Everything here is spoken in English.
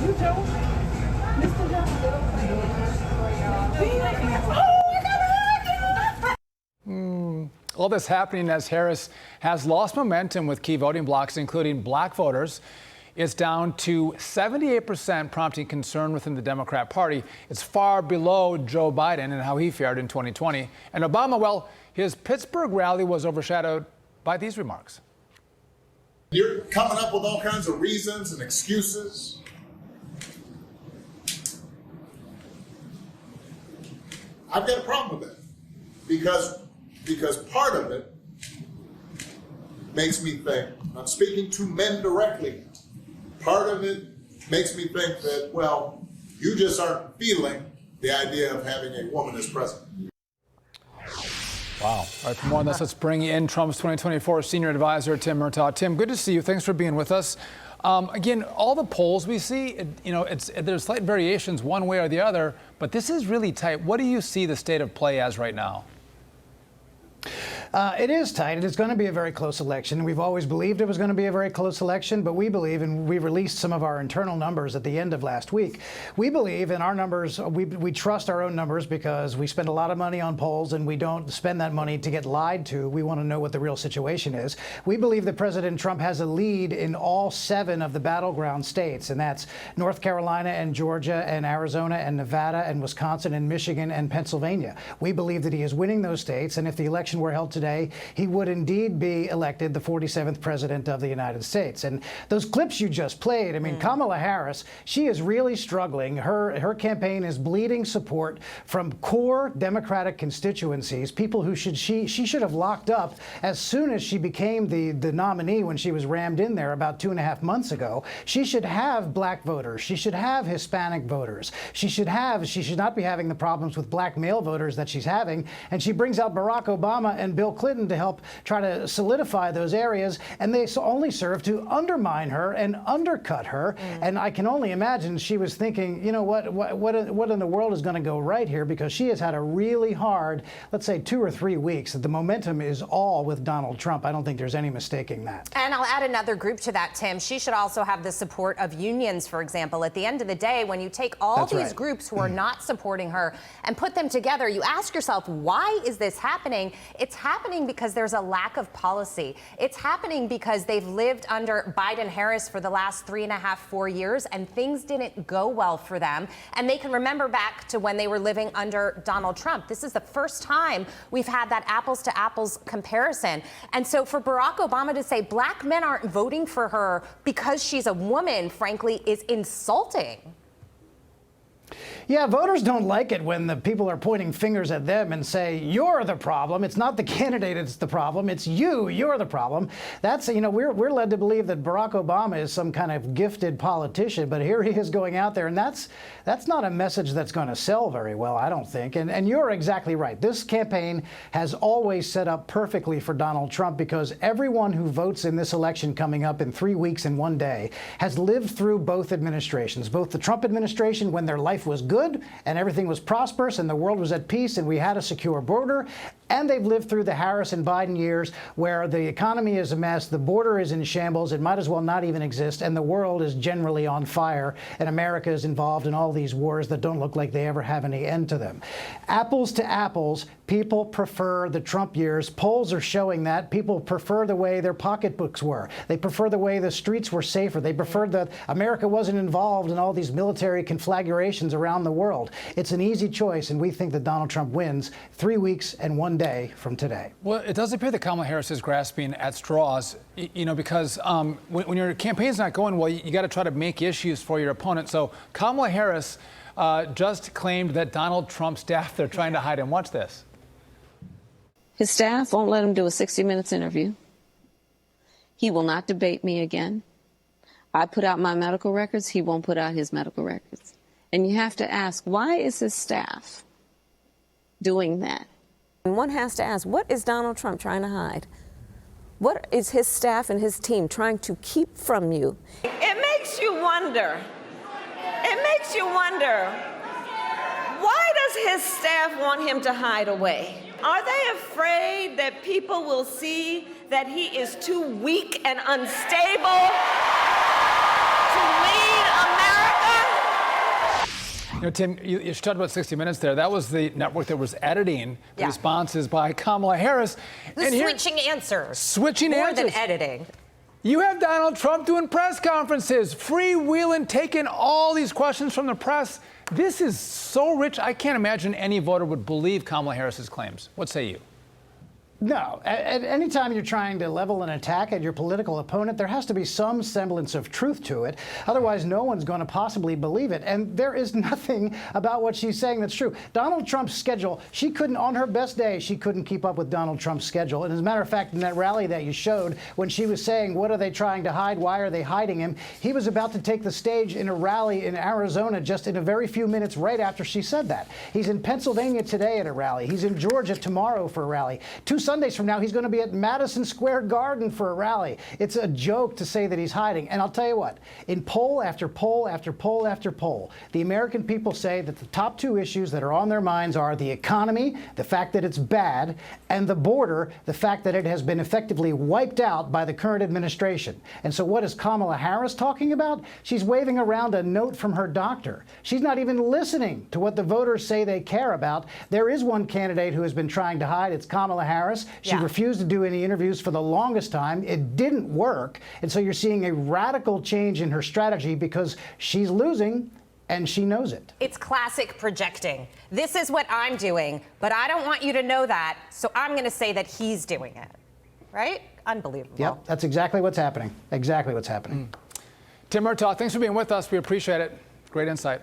You Joe? Mr. Joe? All this happening as Harris has lost momentum with key voting blocs, including black voters. It's down to 78%, prompting concern within the Democrat Party. It's far below Joe Biden and how he fared in 2020. And Obama, well, his Pittsburgh rally was overshadowed by these remarks. You're coming up with all kinds of reasons and excuses. I've got a problem with that because part of it makes me think, I'm speaking to men directly, part of it makes me think that, well, you just aren't feeling the idea of having a woman as president. Wow. All right, for more on this, let's bring in Trump's 2024 senior advisor, Tim Murtaugh. Tim, good to see you. Thanks for being with us. Again, all the polls we see, there's slight variations one way or the other, but this is really tight. What do you see the state of play as right now? It is tight. It is going to be a very close election. We've always believed it was going to be a very close election, but we believe, and we released some of our internal numbers at the end of last week, we believe in our numbers. We trust our own numbers because we spend a lot of money on polls and we don't spend that money to get lied to. We want to know what the real situation is. We believe that President Trump has a lead in all 7 of the battleground states, and that's North Carolina and Georgia and Arizona and Nevada and Wisconsin and Michigan and Pennsylvania. We believe that he is winning those states, and if the election were held today, he would indeed be elected the 47th president of the United States. And those clips you just played, I mean, Kamala Harris, she is really struggling. Her campaign is bleeding support from core Democratic constituencies, people who she should have locked up as soon as she became the nominee when she was rammed in there about 2.5 months ago. She should have black voters. She should have Hispanic voters. She should not be having the problems with black male voters that she's having. And she brings out Barack Obama and Bill Clinton to help try to solidify those areas, and they only serve to undermine her and undercut her. And I can only imagine she was thinking, you know what in the world is going to go right here, because she has had a really hard, let's say 2 or 3 weeks. The momentum is all with Donald Trump. I don't think there's any mistaking that. And I'll add another group to that, Tim. She should also have the support of unions, for example. At the end of the day, when you take all these groups who are not supporting her and put them together, you ask yourself, why is this happening? It's happening because there's a lack of policy. It's happening because they've lived under Biden-Harris for the last 3.5, 4 years, and things didn't go well for them. And they can remember back to when they were living under Donald Trump. This is the first time we've had that apples to apples comparison. And so for Barack Obama to say black men aren't voting for her because she's a woman, frankly, is insulting. Yeah, voters don't like it when the people are pointing fingers at them and say, you're the problem. It's not the candidate it's the problem. It's you're the problem. That's, we're led to believe that Barack Obama is some kind of gifted politician, but here he is going out there, and that's not a message that's going to sell very well, I don't think. And you're exactly right. This campaign has always set up perfectly for Donald Trump, because everyone who votes in this election coming up in 3 weeks and 1 day has lived through both administrations, both the Trump administration when their life was good and everything was prosperous and the world was at peace and we had a secure border, and they've lived through the Harris and Biden years where the economy is a mess, the border is in shambles, it might as well not even exist, and the world is generally on fire, and America is involved in all these wars that don't look like they ever have any end to them. Apples to apples, people prefer the Trump years. Polls are showing that. People prefer the way their pocketbooks were. They prefer the way the streets were safer. They preferred that America wasn't involved in all these military conflagrations around the world. It's an easy choice, and we think that Donald Trump wins 3 weeks and 1 day from today. Well, it does appear that Kamala Harris is grasping at straws, because when your campaign's not going well, you got to try to make issues for your opponent. So Kamala Harris just claimed that Donald Trump's staff, they're trying to hide him. Watch this. His staff won't let him do a 60 Minutes interview. He will not debate me again. I put out my medical records. He won't put out his medical records. And you have to ask, why is his staff doing that? And one has to ask, what is Donald Trump trying to hide? What is his staff and his team trying to keep from you? It makes you wonder. Why does his staff want him to hide away? Are they afraid that people will see that he is too weak and unstable to lead America? You know, Tim, you talked about 60 Minutes there. That was the network that was editing the responses by Kamala Harris. Switching answers. Switching answers. More than editing. You have Donald Trump doing press conferences, freewheeling, taking all these questions from the press. This is so rich. I can't imagine any voter would believe Kamala Harris's claims. What say you? No. At any time you're trying to level an attack at your political opponent, there has to be some semblance of truth to it. Otherwise, no one's going to possibly believe it. And there is nothing about what she's saying that's true. Donald Trump's schedule, she couldn't, on her best day, she couldn't keep up with Donald Trump's schedule. And as a matter of fact, in that rally that you showed, when she was saying, what are they trying to hide? Why are they hiding him? He was about to take the stage in a rally in Arizona just in a very few minutes right after she said that. He's in Pennsylvania today at a rally. He's in Georgia tomorrow for a rally. 2 Sundays from now, he's going to be at Madison Square Garden for a rally. It's a joke to say that he's hiding. And I'll tell you what, in poll after poll after poll after poll, the American people say that the top 2 issues that are on their minds are the economy, the fact that it's bad, and the border, the fact that it has been effectively wiped out by the current administration. And so what is Kamala Harris talking about? She's waving around a note from her doctor. She's not even listening to what the voters say they care about. There is one candidate who has been trying to hide. It's Kamala Harris. She refused to do any interviews for the longest time. It didn't work. And so you're seeing a radical change in her strategy because she's losing and she knows it. It's classic projecting. This is what I'm doing, but I don't want you to know that, so I'm going to say that he's doing it. Right? Unbelievable. Yep, that's exactly what's happening. Exactly what's happening. Tim Murtaugh, thanks for being with us. We appreciate it. Great insight.